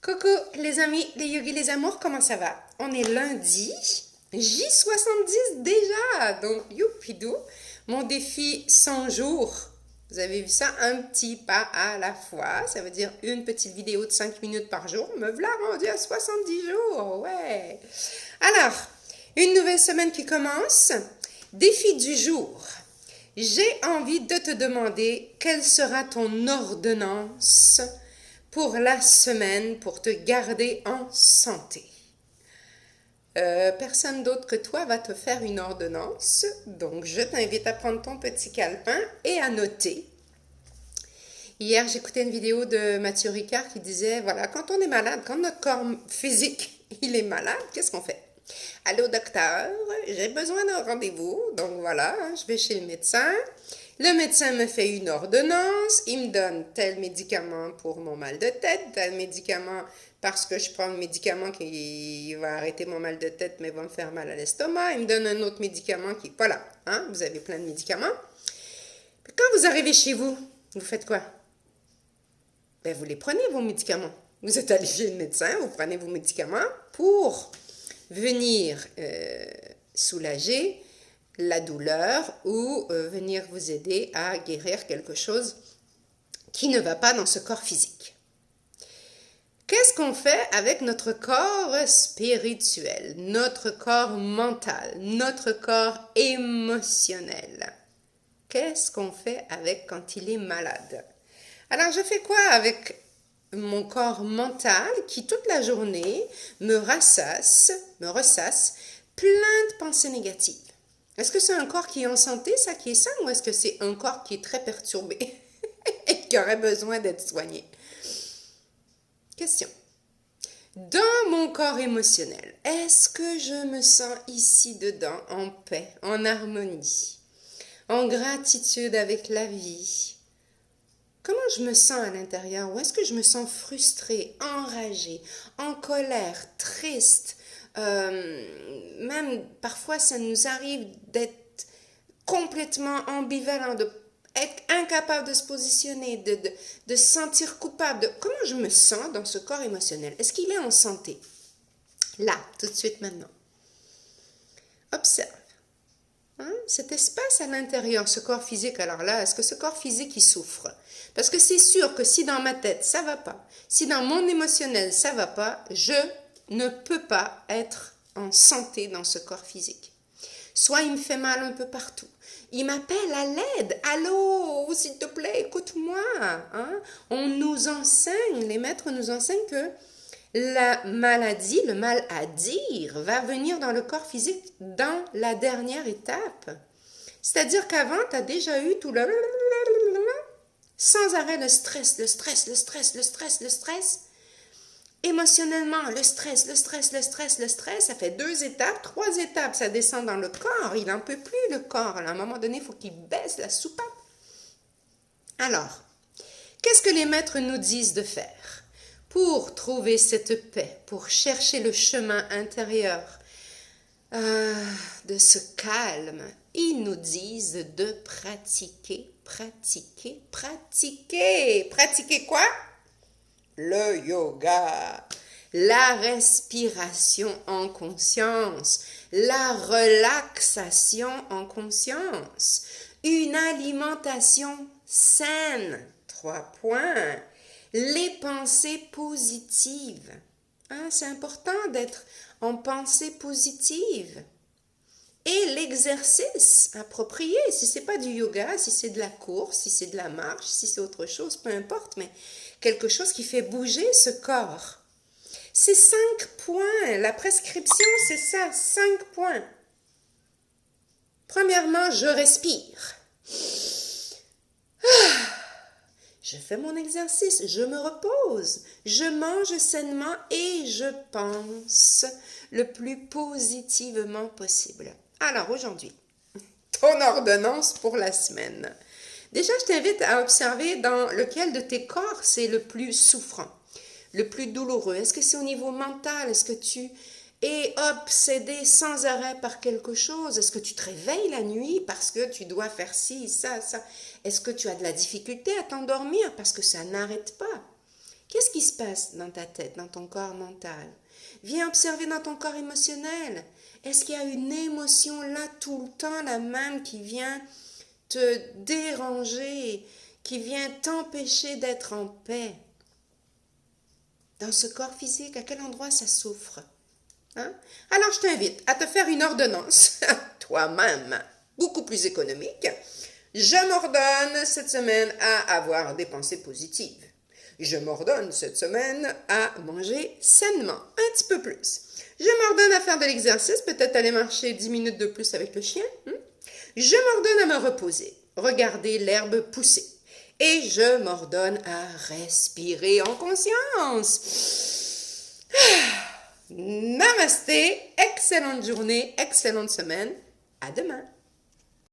Coucou les amis, les yogis, les amours, comment ça va? On est lundi, J70 déjà, donc youpidou, mon défi 100 jours. Vous avez vu ça? Un petit pas à la fois, ça veut dire une petite vidéo de 5 minutes par jour, me voilà rendu à 70 jours, ouais. Alors, une nouvelle semaine qui commence, défi du jour. J'ai envie de te demander quelle sera ton ordonnance pour la semaine pour te garder en santé. Personne d'autre que toi va te faire une ordonnance, donc je t'invite à prendre ton petit calepin et à noter. Hier, j'écoutais une vidéo de Mathieu Ricard qui disait, voilà, quand on est malade, quand notre corps physique, il est malade, qu'est-ce qu'on fait? Allô docteur, j'ai besoin d'un rendez-vous, donc voilà, je vais chez le médecin. Le médecin me fait une ordonnance, il me donne tel médicament pour mon mal de tête, tel médicament parce que je prends le médicament qui va arrêter mon mal de tête mais va me faire mal à l'estomac, il me donne un autre médicament qui... Voilà, hein, vous avez plein de médicaments. Quand vous arrivez chez vous, vous faites quoi? Ben, vous les prenez vos médicaments. Vous êtes allé chez le médecin, vous prenez vos médicaments pour venir soulager la douleur ou venir vous aider à guérir quelque chose qui ne va pas dans ce corps physique. Qu'est-ce qu'on fait avec notre corps spirituel, notre corps mental, notre corps émotionnel? Qu'est-ce qu'on fait avec quand il est malade? Alors, je fais quoi avec mon corps mental qui, toute la journée, me ressasse plein de pensées négatives? Est-ce que c'est un corps qui est en santé, ça qui est sain, ou est-ce que c'est un corps qui est très perturbé et qui aurait besoin d'être soigné? Question. Dans mon corps émotionnel, est-ce que je me sens ici dedans en paix, en harmonie, en gratitude avec la vie? Comment je me sens à l'intérieur? Ou est-ce que je me sens frustrée, enragée, en colère, triste? Même parfois ça nous arrive d'être complètement ambivalent, d'être incapable de se positionner, de se sentir coupable. Comment je me sens dans ce corps émotionnel? Est-ce qu'il est en santé? Là, tout de suite maintenant. Observe. Hein? Cet espace à l'intérieur, ce corps physique, alors là, est-ce que ce corps physique, il souffre? Parce que c'est sûr que si dans ma tête, ça va pas, si dans mon émotionnel, ça va pas, je ne peux pas être en santé dans ce corps physique. Soit il me fait mal un peu partout. Il m'appelle à l'aide. Allô, s'il te plaît, écoute-moi. Hein? On nous enseigne, les maîtres nous enseignent que la maladie, le mal à dire, va venir dans le corps physique dans la dernière étape. C'est-à-dire qu'avant, tu as déjà eu tout le... sans arrêt le stress, le stress, le stress, le stress, le stress. Émotionnellement, le stress, le stress, le stress, le stress, ça fait 2 étapes, 3 étapes, ça descend dans le corps, il n'en peut plus le corps. À un moment donné, il faut qu'il baisse la soupape. Alors, qu'est-ce que les maîtres nous disent de faire pour trouver cette paix, pour chercher le chemin intérieur de ce calme? Ils nous disent de pratiquer, pratiquer, pratiquer. Pratiquer quoi? Le yoga, la respiration en conscience, la relaxation en conscience, une alimentation saine, 3 points, les pensées positives. Hein, c'est important d'être en pensée positive. Et l'exercice approprié, si c'est pas du yoga, si c'est de la course, si c'est de la marche, si c'est autre chose, peu importe, mais quelque chose qui fait bouger ce corps. C'est 5 points. La prescription, c'est ça, 5 points. Premièrement, je respire. Je fais mon exercice, je me repose, je mange sainement et je pense le plus positivement possible. Alors aujourd'hui, ton ordonnance pour la semaine. Déjà, je t'invite à observer dans lequel de tes corps c'est le plus souffrant, le plus douloureux. Est-ce que c'est au niveau mental? Est-ce que tu es obsédé sans arrêt par quelque chose? Est-ce que tu te réveilles la nuit parce que tu dois faire ci, ça, ça? Est-ce que tu as de la difficulté à t'endormir parce que ça n'arrête pas? Qu'est-ce qui se passe dans ta tête, dans ton corps mental? Viens observer dans ton corps émotionnel. Est-ce qu'il y a une émotion là tout le temps, la même, qui vient te déranger, qui vient t'empêcher d'être en paix? Dans ce corps physique, à quel endroit ça souffre? Hein? Alors, je t'invite à te faire une ordonnance, toi-même, beaucoup plus économique. Je m'ordonne cette semaine à avoir des pensées positives. Je m'ordonne cette semaine à manger sainement, un petit peu plus. Je m'ordonne à faire de l'exercice, peut-être aller marcher 10 minutes de plus avec le chien. Je m'ordonne à me reposer, regarder l'herbe pousser. Et je m'ordonne à respirer en conscience. Namasté, excellente journée, excellente semaine. À demain.